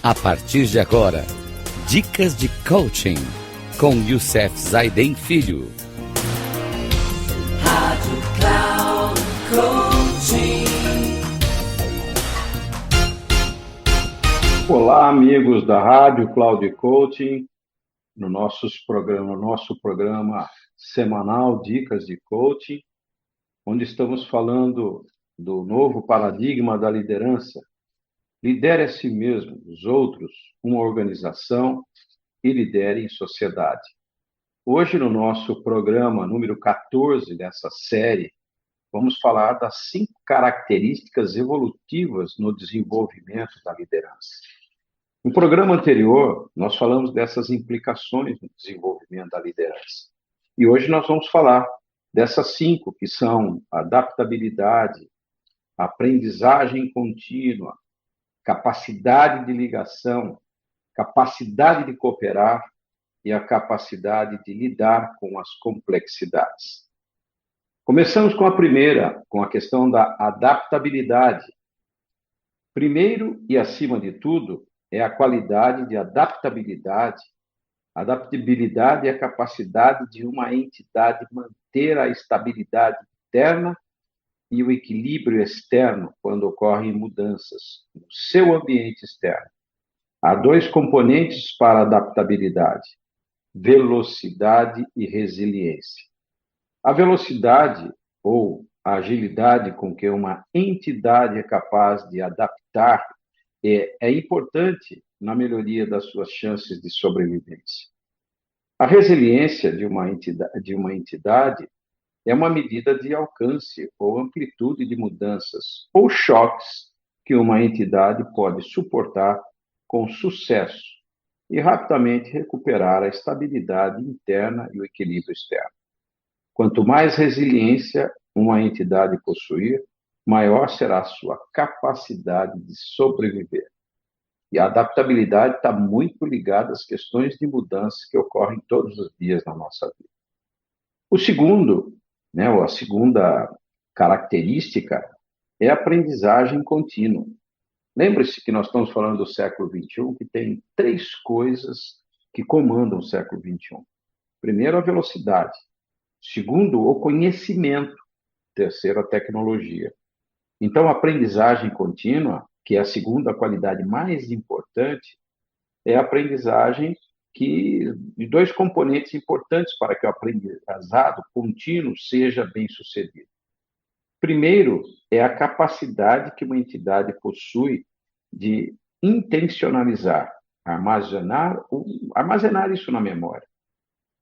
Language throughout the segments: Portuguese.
A partir de agora, dicas de coaching com Youssef Zaiden Filho. Rádio Cloud Coaching. Olá, amigos da Rádio Cloud Coaching, no nosso programa semanal Dicas de Coaching, onde estamos falando do novo paradigma da liderança. Lidere a si mesmo, os outros, uma organização e lidere em sociedade. Hoje, no nosso programa número 14 dessa série, vamos falar das 5 características evolutivas no desenvolvimento da liderança. No programa anterior, nós falamos dessas implicações no desenvolvimento da liderança. E hoje nós vamos falar dessas 5, que são adaptabilidade, aprendizagem contínua, capacidade de ligação, capacidade de cooperar e a capacidade de lidar com as complexidades. Começamos com a primeira, com a questão da adaptabilidade. Primeiro e acima de tudo, é a qualidade de adaptabilidade. Adaptabilidade é a capacidade de uma entidade manter a estabilidade interna e o equilíbrio externo quando ocorrem mudanças no seu ambiente externo. Há 2 componentes para a adaptabilidade: velocidade e resiliência. A velocidade ou a agilidade com que uma entidade é capaz de adaptar é importante na melhoria das suas chances de sobrevivência. A resiliência de uma entidade é uma medida de alcance ou amplitude de mudanças ou choques que uma entidade pode suportar com sucesso e rapidamente recuperar a estabilidade interna e o equilíbrio externo. Quanto mais resiliência uma entidade possuir, maior será a sua capacidade de sobreviver. E a adaptabilidade está muito ligada às questões de mudança que ocorrem todos os dias na nossa vida. O segundo, ou a segunda característica, é a aprendizagem contínua. Lembre-se que nós estamos falando do século XXI, que tem 3 coisas que comandam o século XXI. Primeiro, a velocidade. Segundo, o conhecimento. Terceiro, a tecnologia. Então, a aprendizagem contínua, que é a segunda qualidade mais importante, é a aprendizagem de 2 componentes importantes para que o aprendizado contínuo seja bem sucedido. Primeiro, é a capacidade que uma entidade possui de intencionalizar, armazenar isso na memória.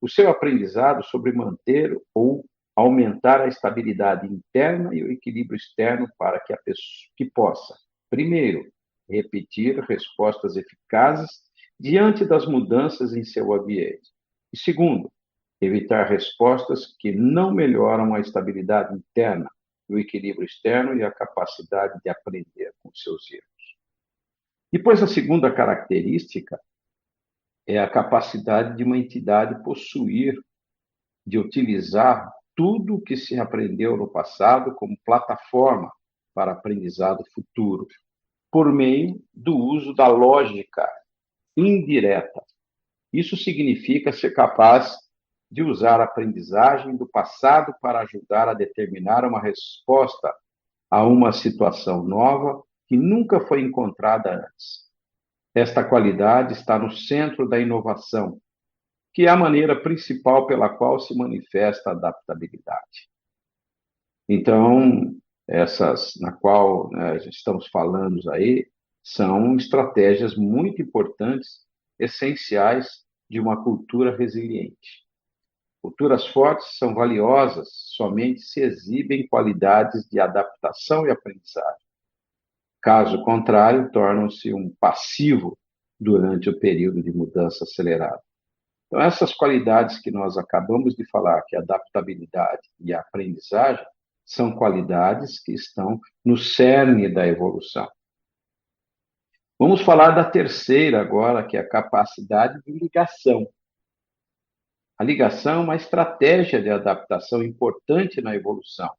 O seu aprendizado sobre manter ou aumentar a estabilidade interna e o equilíbrio externo para que a pessoa que possa, primeiro, repetir respostas eficazes diante das mudanças em seu ambiente. E segundo, evitar respostas que não melhoram a estabilidade interna, o equilíbrio externo e a capacidade de aprender com seus erros. Depois, a segunda característica é a capacidade de uma entidade possuir, de utilizar tudo o que se aprendeu no passado como plataforma para aprendizado futuro, por meio do uso da lógica indireta. Isso significa ser capaz de usar a aprendizagem do passado para ajudar a determinar uma resposta a uma situação nova que nunca foi encontrada antes. Esta qualidade está no centro da inovação, que é a maneira principal pela qual se manifesta a adaptabilidade. Então, essas na qual estamos falando aí, são estratégias muito importantes, essenciais de uma cultura resiliente. Culturas fortes são valiosas somente se exibem qualidades de adaptação e aprendizagem. Caso contrário, tornam-se um passivo durante o período de mudança acelerada. Então, essas qualidades que nós acabamos de falar, que é a adaptabilidade e a aprendizagem, são qualidades que estão no cerne da evolução. Vamos falar da terceira agora, que é a capacidade de ligação. A ligação é uma estratégia de adaptação importante na evolução,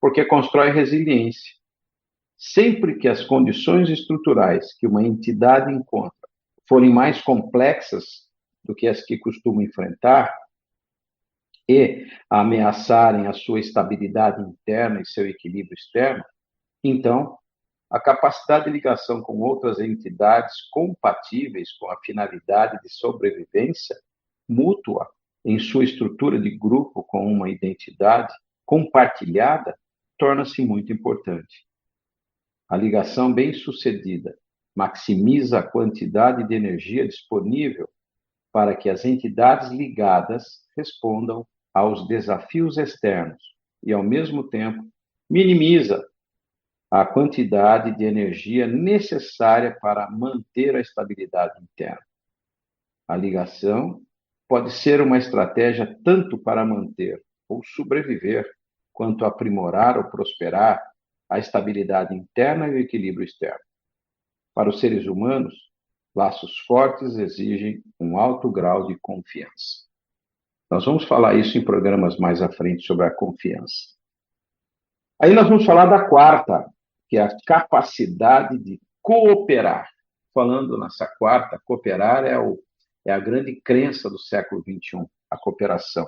porque constrói resiliência. Sempre que as condições estruturais que uma entidade encontra forem mais complexas do que as que costuma enfrentar e ameaçarem a sua estabilidade interna e seu equilíbrio externo, então a capacidade de ligação com outras entidades compatíveis com a finalidade de sobrevivência mútua em sua estrutura de grupo com uma identidade compartilhada torna-se muito importante. A ligação bem-sucedida maximiza a quantidade de energia disponível para que as entidades ligadas respondam aos desafios externos e, ao mesmo tempo, minimiza a quantidade de energia necessária para manter a estabilidade interna. A ligação pode ser uma estratégia tanto para manter ou sobreviver, quanto aprimorar ou prosperar a estabilidade interna e o equilíbrio externo. Para os seres humanos, laços fortes exigem um alto grau de confiança. Nós vamos falar isso em programas mais à frente sobre a confiança. Aí nós vamos falar da quarta, que é a capacidade de cooperar. Falando nessa quarta, cooperar é a grande crença do século XXI, a cooperação.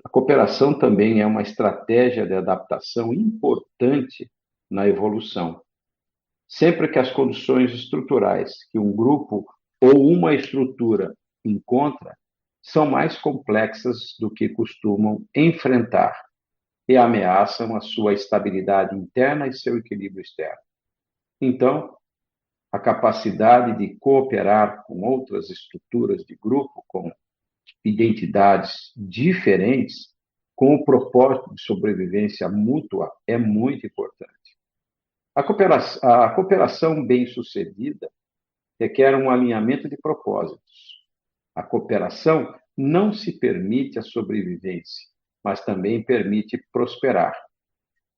A cooperação também é uma estratégia de adaptação importante na evolução. Sempre que as condições estruturais que um grupo ou uma estrutura encontra são mais complexas do que costumam enfrentar e ameaçam a sua estabilidade interna e seu equilíbrio externo. Então, a capacidade de cooperar com outras estruturas de grupo, com identidades diferentes, com o propósito de sobrevivência mútua, é muito importante. A cooperação bem-sucedida requer um alinhamento de propósitos. A cooperação não se permite a sobrevivência, mas também permite prosperar.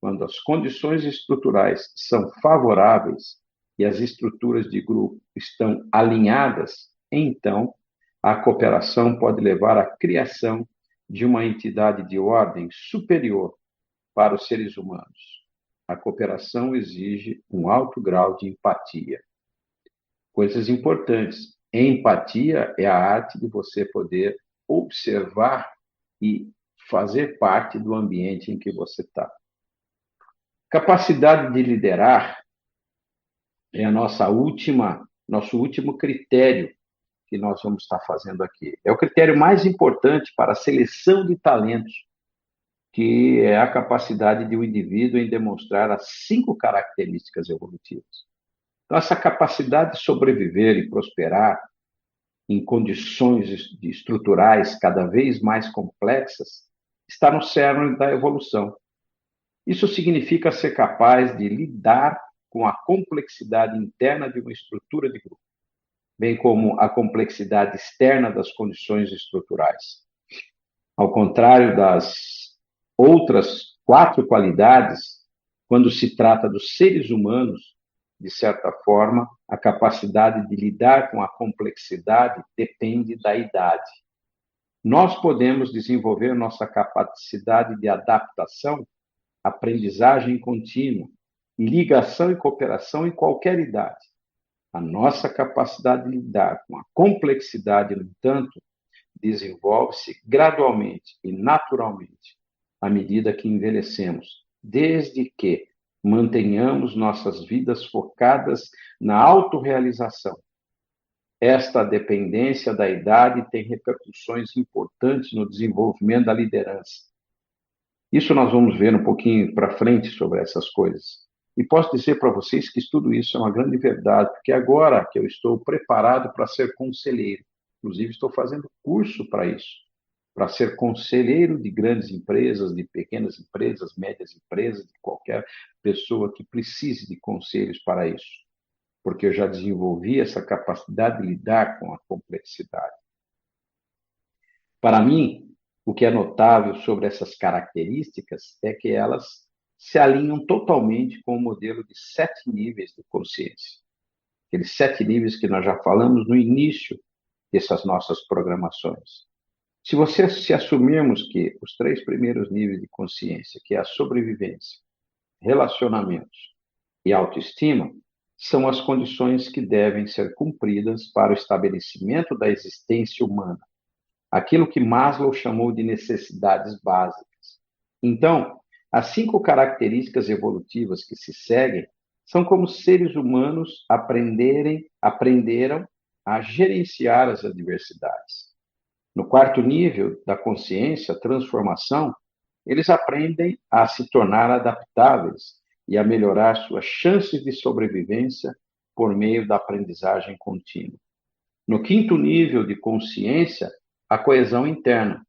Quando as condições estruturais são favoráveis e as estruturas de grupo estão alinhadas, então a cooperação pode levar à criação de uma entidade de ordem superior para os seres humanos. A cooperação exige um alto grau de empatia. Coisas importantes. Empatia é a arte de você poder observar e fazer parte do ambiente em que você está. Capacidade de liderar é nosso último critério que nós vamos estar fazendo aqui. É o critério mais importante para a seleção de talentos, que é a capacidade de um indivíduo em demonstrar as 5 características evolutivas. Então, essa capacidade de sobreviver e prosperar em condições estruturais cada vez mais complexas está no cerne da evolução. Isso significa ser capaz de lidar com a complexidade interna de uma estrutura de grupo, bem como a complexidade externa das condições estruturais. Ao contrário das outras 4 qualidades, quando se trata dos seres humanos, de certa forma, a capacidade de lidar com a complexidade depende da idade. Nós podemos desenvolver nossa capacidade de adaptação, aprendizagem contínua, ligação e cooperação em qualquer idade. A nossa capacidade de lidar com a complexidade, no entanto, desenvolve-se gradualmente e naturalmente à medida que envelhecemos, desde que mantenhamos nossas vidas focadas na autorrealização. Esta dependência da idade tem repercussões importantes no desenvolvimento da liderança. Isso nós vamos ver um pouquinho para frente sobre essas coisas. E posso dizer para vocês que tudo isso é uma grande verdade, porque agora que eu estou preparado para ser conselheiro, inclusive estou fazendo curso para isso, para ser conselheiro de grandes empresas, de pequenas empresas, médias empresas, de qualquer pessoa que precise de conselhos para isso, porque eu já desenvolvi essa capacidade de lidar com a complexidade. Para mim, o que é notável sobre essas características é que elas se alinham totalmente com o modelo de 7 níveis de consciência. Aqueles 7 níveis que nós já falamos no início dessas nossas programações. Se assumirmos que os 3 primeiros níveis de consciência, que é a sobrevivência, relacionamentos e autoestima são as condições que devem ser cumpridas para o estabelecimento da existência humana, aquilo que Maslow chamou de necessidades básicas. Então, as 5 características evolutivas que se seguem são como seres humanos aprenderam a gerenciar as adversidades. No 4º nível da consciência, transformação, eles aprendem a se tornar adaptáveis e a melhorar suas chances de sobrevivência por meio da aprendizagem contínua. No 5º nível de consciência, a coesão interna.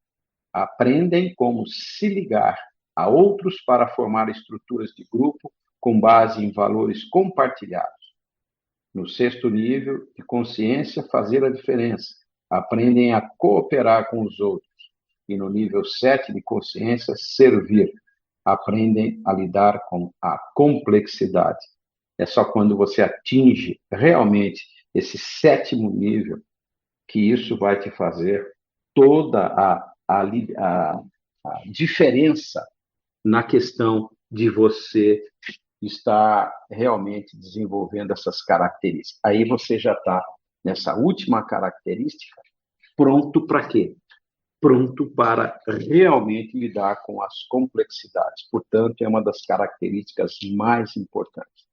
Aprendem como se ligar a outros para formar estruturas de grupo com base em valores compartilhados. No 6º nível de consciência, fazer a diferença. Aprendem a cooperar com os outros. E no nível 7 de consciência, servir. Aprendem a lidar com a complexidade. É só quando você atinge realmente esse 7º nível que isso vai te fazer toda a diferença na questão de você estar realmente desenvolvendo essas características. Aí você já está nessa última característica, pronto para quê? Pronto para realmente lidar com as complexidades. Portanto, é uma das características mais importantes.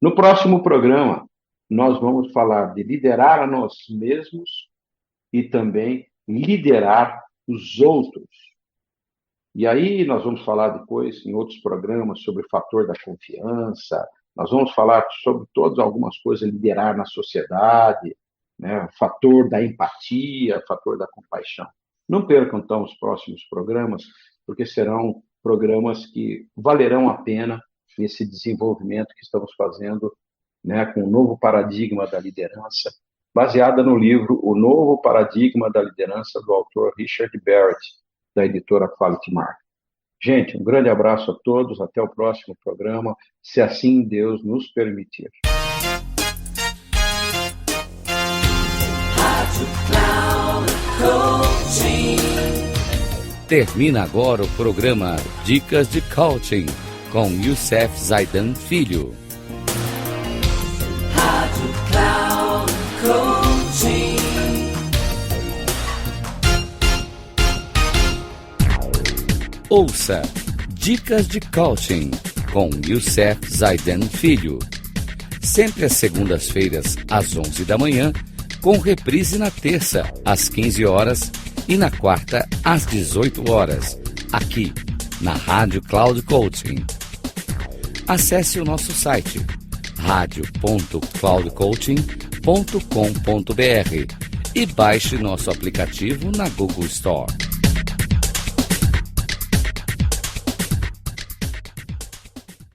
No próximo programa, nós vamos falar de liderar a nós mesmos e também liderar os outros. E aí nós vamos falar depois, em outros programas, sobre o fator da confiança, nós vamos falar sobre algumas coisas, liderar na sociedade, né? O fator da empatia, o fator da compaixão. Não percam, então, os próximos programas, porque serão programas que valerão a pena nesse desenvolvimento que estamos fazendo, né, com o novo paradigma da liderança, baseada no livro O Novo Paradigma da Liderança, do autor Richard Barrett, da editora Quality Mark. Gente, um grande abraço a todos, até o próximo programa, se assim Deus nos permitir. Termina agora o programa Dicas de Coaching com Youssef Zaidan Filho. Rádio Cloud Coaching. Ouça Dicas de Coaching com Youssef Zaidan Filho. Sempre às segundas-feiras, às 11 da manhã, com reprise na terça, às 15 horas e na quarta, às 18 horas, aqui na Rádio Cloud Coaching. Acesse o nosso site radio.cloudcoaching.com.br e baixe nosso aplicativo na Google Store.